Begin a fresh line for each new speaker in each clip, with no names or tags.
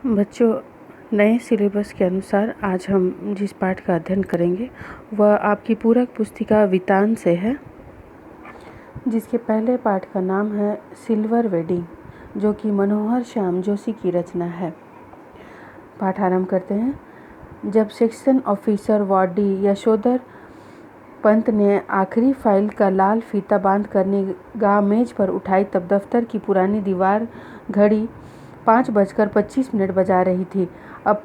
बच्चों, नए सिलेबस के अनुसार आज हम जिस पाठ का अध्ययन करेंगे वह आपकी पूरक पुस्तिका वितान से है, जिसके पहले पाठ का नाम है सिल्वर वेडिंग, जो कि मनोहर श्याम जोशी की रचना है। पाठ आरंभ करते हैं। जब section officer Vardy Yashodhar Pant ने आखिरी फाइल का लाल फीता बांध कर निगाह मेज पर उठाई, तब दफ्तर की पुरानी दीवार घड़ी 5:25 बजा रही थी। अब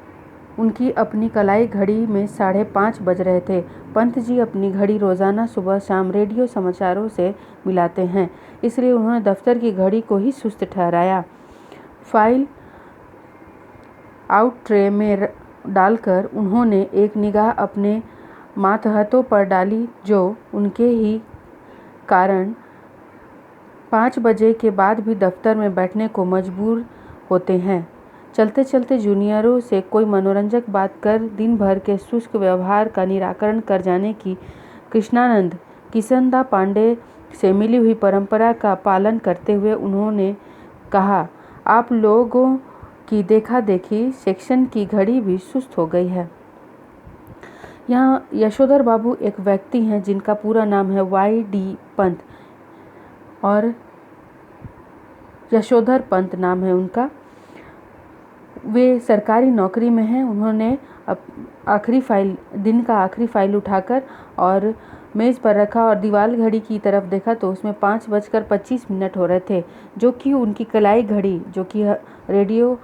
उनकी अपनी कलाई घड़ी में 5:30 बज रहे थे। पंत जी अपनी घड़ी रोजाना सुबह शाम रेडियो समाचारों से मिलाते हैं, इसलिए उन्होंने दफ्तर की घड़ी को ही सुस्त ठहराया। फाइल आउट ट्रे में डालकर उन्होंने एक निगाह अपने मातहतों पर डाली, जो उनके ही कारण 5 बजे के बाद भी दफ्तर में बैठने को मजबूर होते हैं। चलते चलते जूनियरों से कोई मनोरंजक बात कर दिन भर के शुष्क व्यवहार का निराकरण कर जाने की कृष्णानंद किशनदा पांडे से मिली हुई परंपरा का पालन करते हुए उन्होंने कहा, आप लोगों की देखा देखी सेक्शन की घड़ी भी सुस्त हो गई है। यहाँ यशोधर बाबू एक व्यक्ति हैं जिनका पूरा नाम है Y.D. पंत और यशोधर पंत नाम है उनका। वे सरकारी नौकरी में हैं। उन्होंने दिन का आखिरी फाइल उठाकर और मेज़ पर रखा और दीवार घड़ी की तरफ देखा तो उसमें 5:25 हो रहे थे, जो कि उनकी कलाई घड़ी, जो कि रेडियो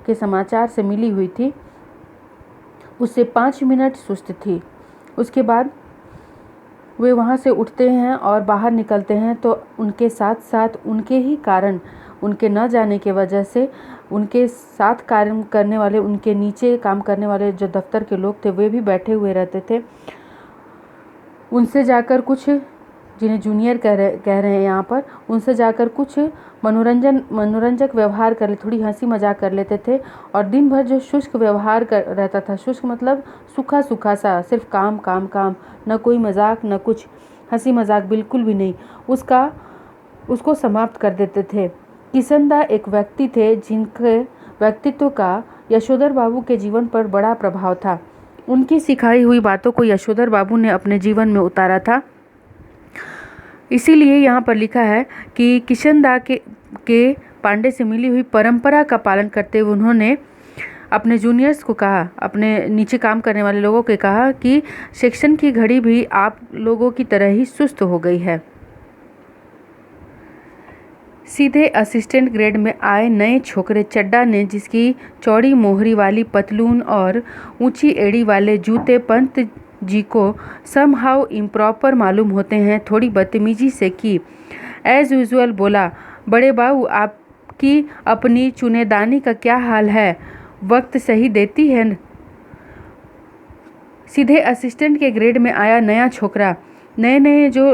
के समाचार से मिली हुई थी, उससे 5 मिनट सुस्त थी। उसके बाद वे वहाँ से उठते हैं और बाहर निकलते हैं, तो उनके साथ साथ उनके ही कारण, उनके न जाने की वजह से उनके साथ कार्य करने वाले, उनके नीचे काम करने वाले जो दफ्तर के लोग थे, वे भी बैठे हुए रहते थे। उनसे जाकर कुछ, जिन्हें जूनियर कह रहे हैं यहाँ पर, उनसे जाकर कुछ मनोरंजक व्यवहार कर, थोड़ी हंसी मजाक कर लेते थे। और दिन भर जो शुष्क व्यवहार रहता था, शुष्क मतलब सूखा सूखा सा, सिर्फ काम काम काम, न कोई मजाक न कुछ हंसी मजाक, बिल्कुल भी नहीं, उसको समाप्त कर देते थे। किशनदा एक व्यक्ति थे जिनके व्यक्तित्व का यशोधर बाबू के जीवन पर बड़ा प्रभाव था। उनकी सिखाई हुई बातों को यशोधर बाबू ने अपने जीवन में उतारा था। इसीलिए यहाँ पर लिखा है कि किशनदा के पांडे से मिली हुई परंपरा का पालन करते हुए उन्होंने अपने जूनियर्स को कहा, अपने नीचे काम करने वाले लोगों को कहा कि सेक्शन की घड़ी भी आप लोगों की तरह ही सुस्त हो गई है। सीधे असिस्टेंट ग्रेड में आए नए छोकरे चड्डा ने, जिसकी चौड़ी मोहरी वाली पतलून और ऊंची एड़ी वाले जूते पंत जी को समहाउ इम्प्रॉपर मालूम होते हैं, थोड़ी बदतमीजी से की। एज यूजुअल बोला, बड़े बाबू आपकी अपनी चुनेदानी का क्या हाल है, वक्त सही देती है न? सीधे असिस्टेंट के ग्रेड में आया नया छोकरा, नए जो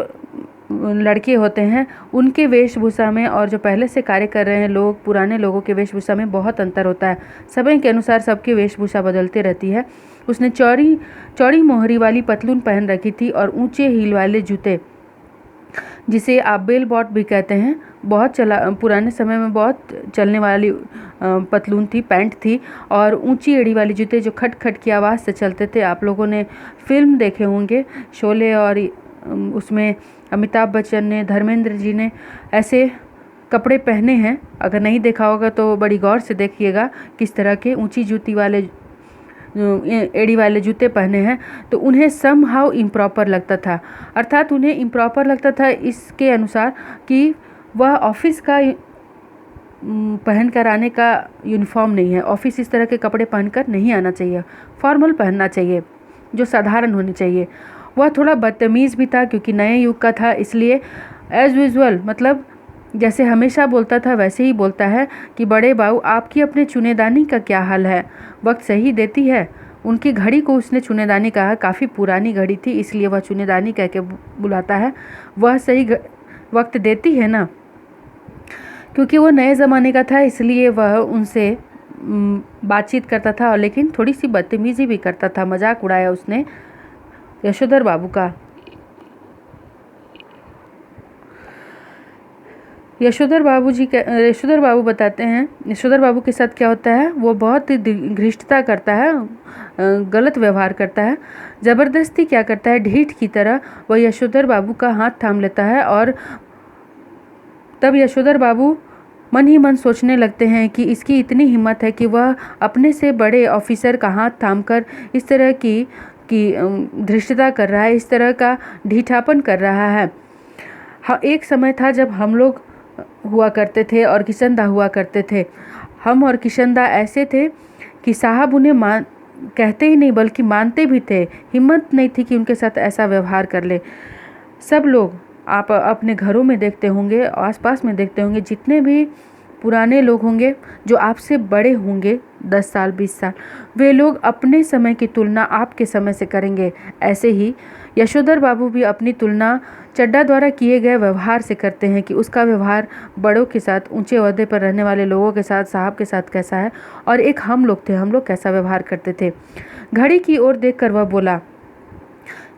लड़के होते हैं, उनके वेशभूषा में और जो पहले से कार्य कर रहे हैं लोग, पुराने लोगों के वेशभूषा में बहुत अंतर होता है। समय के अनुसार सबकी वेशभूषा बदलती रहती है। उसने चौड़ी मोहरी वाली पतलून पहन रखी थी और ऊंचे हील वाले जूते, जिसे आप बेल बॉट भी कहते हैं, पुराने समय में बहुत चलने वाली पतलून थी, पैंट थी, और ऊंची एड़ी वाले जूते जो खट खट की आवाज़ से चलते थे। आप लोगों ने फिल्म देखे होंगे शोले, और उसमें अमिताभ बच्चन ने, धर्मेंद्र जी ने ऐसे कपड़े पहने हैं। अगर नहीं देखा होगा तो बड़ी गौर से देखिएगा, किस तरह के ऊंची एड़ी वाले जूते पहने हैं, तो उन्हें समहाउ इम्प्रॉपर लगता था। अर्थात उन्हें इम्प्रॉपर लगता था इसके अनुसार कि वह ऑफिस का पहन कर आने का यूनिफॉर्म नहीं है। ऑफिस इस तरह के कपड़े पहनकर नहीं आना चाहिए, फॉर्मल पहनना चाहिए, जो साधारण होने चाहिए। वह थोड़ा बदतमीज़ भी था क्योंकि नए युग का था, इसलिए एज यूजुअल मतलब जैसे हमेशा बोलता था वैसे ही बोलता है कि बड़े बाबू आपकी अपने चुनेदानी का क्या हाल है, वक्त सही देती है। उनकी घड़ी को उसने चुनेदानी कहा, काफ़ी पुरानी घड़ी थी इसलिए वह चुनेदानी कह के बुलाता है। वह सही वक्त देती है ना, क्योंकि वो नए ज़माने का था इसलिए वह उनसे बातचीत करता था, और लेकिन थोड़ी सी बदतमीज़ी भी करता था। मजाक उड़ाया उसने यशोधर बाबू का। यशोधर बाबू बताते हैं, यशोधर बाबू के साथ क्या होता है, वो बहुत ही घृष्टता करता है, गलत व्यवहार करता है। ज़बरदस्ती क्या करता है, ढीठ की तरह वह यशोधर बाबू का हाथ थाम लेता है और तब यशोधर बाबू मन ही मन सोचने लगते हैं कि इसकी इतनी हिम्मत है कि वह अपने से बड़े ऑफिसर का हाथ थामकर इस तरह की धृष्टता कर रहा है, इस तरह का ढीठापन कर रहा है। हाँ, एक समय था जब हम लोग हुआ करते थे और किशनदा हुआ करते थे। हम और किशनदा ऐसे थे कि साहब उन्हें कहते ही नहीं बल्कि मानते भी थे। हिम्मत नहीं थी कि उनके साथ ऐसा व्यवहार कर ले। सब लोग आप अपने घरों में देखते होंगे, आसपास में देखते होंगे, जितने भी पुराने लोग होंगे जो आपसे बड़े होंगे 10 साल 20 साल, वे लोग अपने समय की तुलना आपके समय से करेंगे। ऐसे ही यशोधर बाबू भी अपनी तुलना चड्ढा द्वारा किए गए व्यवहार से करते हैं कि उसका व्यवहार बड़ों के साथ, ऊंचे ओहदे पर रहने वाले लोगों के साथ, साहब के साथ कैसा है, और एक हम लोग थे, हम लोग कैसा व्यवहार करते थे। घड़ी की ओर देखकर वह बोला,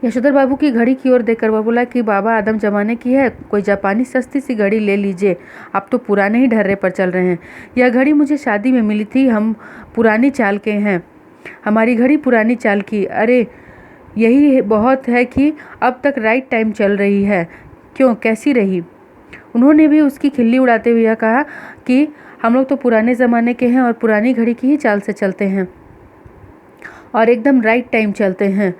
यशोधर बाबू की घड़ी की ओर देखकर वह बोला कि बाबा आदम जमाने की है, कोई जापानी सस्ती सी घड़ी ले लीजिए, आप तो पुराने ही ढर्रे पर चल रहे हैं। यह घड़ी मुझे शादी में मिली थी, हम पुरानी चाल के हैं, हमारी घड़ी पुरानी चाल की। अरे यही बहुत है कि अब तक राइट टाइम चल रही है। क्यों, कैसी रही? उन्होंने भी उसकी खिल्ली उड़ाते हुए कहा कि हम लोग तो पुराने ज़माने के हैं और पुरानी घड़ी की ही चाल से चलते हैं और एकदम राइट टाइम चलते हैं।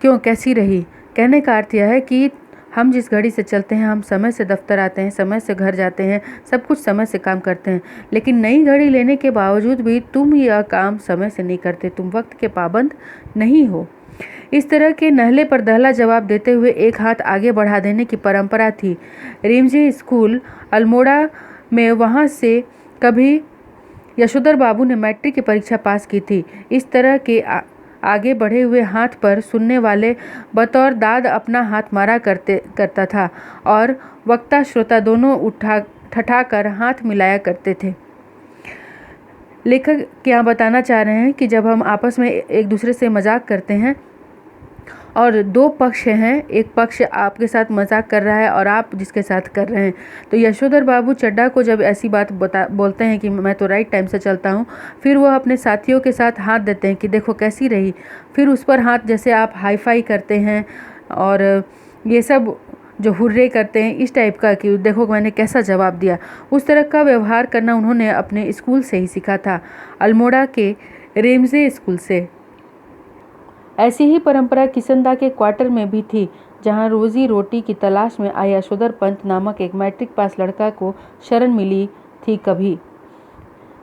क्यों, कैसी रही? कहने का अर्थ यह है कि हम जिस घड़ी से चलते हैं, हम समय से दफ्तर आते हैं, समय से घर जाते हैं, सब कुछ समय से काम करते हैं, लेकिन नई घड़ी लेने के बावजूद भी तुम यह काम समय से नहीं करते, तुम वक्त के पाबंद नहीं हो। इस तरह के नहले पर दहला जवाब देते हुए एक हाथ आगे बढ़ा देने की परंपरा थी। रिमजी स्कूल अल्मोड़ा में, वहाँ से कभी यशोधर बाबू ने मैट्रिक की परीक्षा पास की थी। इस तरह के आगे बढ़े हुए हाथ पर सुनने वाले बतौर दाद अपना हाथ मारा करता था और वक्ता श्रोता दोनों ठठाकर हाथ मिलाया करते थे। लेखक क्या बताना चाह रहे हैं कि जब हम आपस में एक दूसरे से मजाक करते हैं और दो पक्ष हैं, एक पक्ष आपके साथ मजाक कर रहा है और आप जिसके साथ कर रहे हैं, तो यशोधर बाबू चड्ढा को जब ऐसी बात बोलते हैं कि मैं तो राइट टाइम से चलता हूँ, फिर वह अपने साथियों के साथ हाथ देते हैं कि देखो कैसी रही, फिर उस पर हाथ जैसे आप हाई फाई करते हैं और ये सब जो हुर्रे करते हैं, इस टाइप का कि देखो मैंने कैसा जवाब दिया, उस तरह का व्यवहार करना उन्होंने अपने स्कूल से ही सीखा था, अल्मोड़ा के रेमजे स्कूल से। ऐसी ही परंपरा किशनदा के क्वार्टर में भी थी, जहां रोजी रोटी की तलाश में आया यशोधर पंत नामक एक मैट्रिक पास लड़का को शरण मिली थी कभी।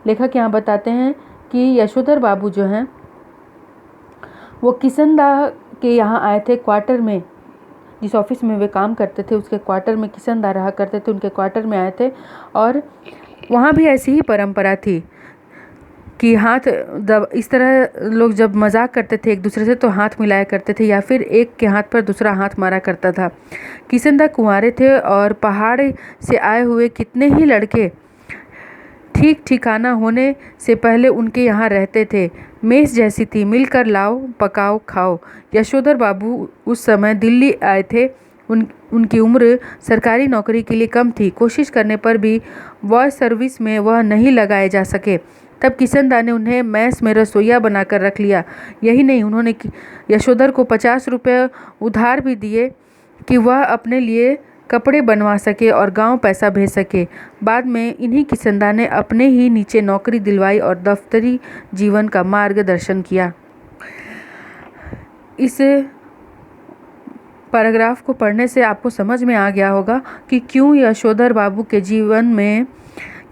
लेखक यहाँ बताते हैं कि यशोधर बाबू जो हैं वो किशनदा के यहाँ आए थे क्वार्टर में, जिस ऑफिस में वे काम करते थे उसके क्वार्टर में किशनदा रहा करते थे, उनके क्वार्टर में आए थे और वहाँ भी ऐसी ही परंपरा थी कि हाथ जब इस तरह लोग जब मजाक करते थे एक दूसरे से तो हाथ मिलाया करते थे या फिर एक के हाथ पर दूसरा हाथ मारा करता था। किशनदा कुंवारे थे और पहाड़ से आए हुए कितने ही लड़के ठीक ठिकाना होने से पहले उनके यहाँ रहते थे। मेस जैसी थी, मिलकर लाओ पकाओ खाओ। यशोधर बाबू उस समय दिल्ली आए थे, उनकी उम्र सरकारी नौकरी के लिए कम थी, कोशिश करने पर भी वॉइस सर्विस में वह नहीं लगाए जा सके। तब किशनदा ने उन्हें मैस में रसोइया बनाकर रख लिया। यही नहीं, उन्होंने यशोधर को 50 रुपये उधार भी दिए कि वह अपने लिए कपड़े बनवा सके और गांव पैसा भेज सके। बाद में इन्हीं किशनदा ने अपने ही नीचे नौकरी दिलवाई और दफ्तरी जीवन का मार्गदर्शन किया। इस पैराग्राफ को पढ़ने से आपको समझ में आ गया होगा कि क्यों यशोधर बाबू के जीवन में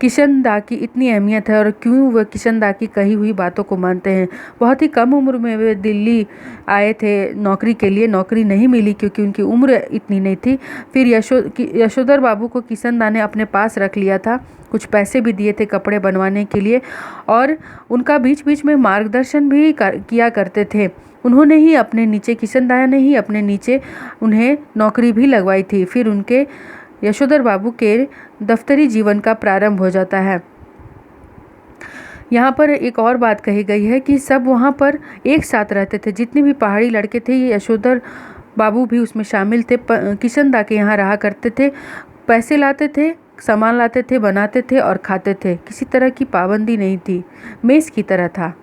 किशनदा की इतनी अहमियत है और क्यों वह किशनदा की कही हुई बातों को मानते हैं। बहुत ही कम उम्र में वे दिल्ली आए थे नौकरी के लिए, नौकरी नहीं मिली क्योंकि उनकी उम्र इतनी नहीं थी। फिर यशोधर बाबू को किशनदा ने अपने पास रख लिया था, कुछ पैसे भी दिए थे कपड़े बनवाने के लिए और उनका बीच बीच में मार्गदर्शन भी किया करते थे। उन्होंने ही अपने नीचे, किशनदा ने ही अपने नीचे उन्हें नौकरी भी लगवाई थी। फिर उनके यशोधर बाबू के दफ्तरी जीवन का प्रारंभ हो जाता है। यहाँ पर एक और बात कही गई है कि सब वहाँ पर एक साथ रहते थे, जितने भी पहाड़ी लड़के थे, ये यशोधर बाबू भी उसमें शामिल थे। किशनदा के यहाँ रहा करते थे, पैसे लाते थे, सामान लाते थे, बनाते थे और खाते थे। किसी तरह की पाबंदी नहीं थी, मेज़ की तरह था।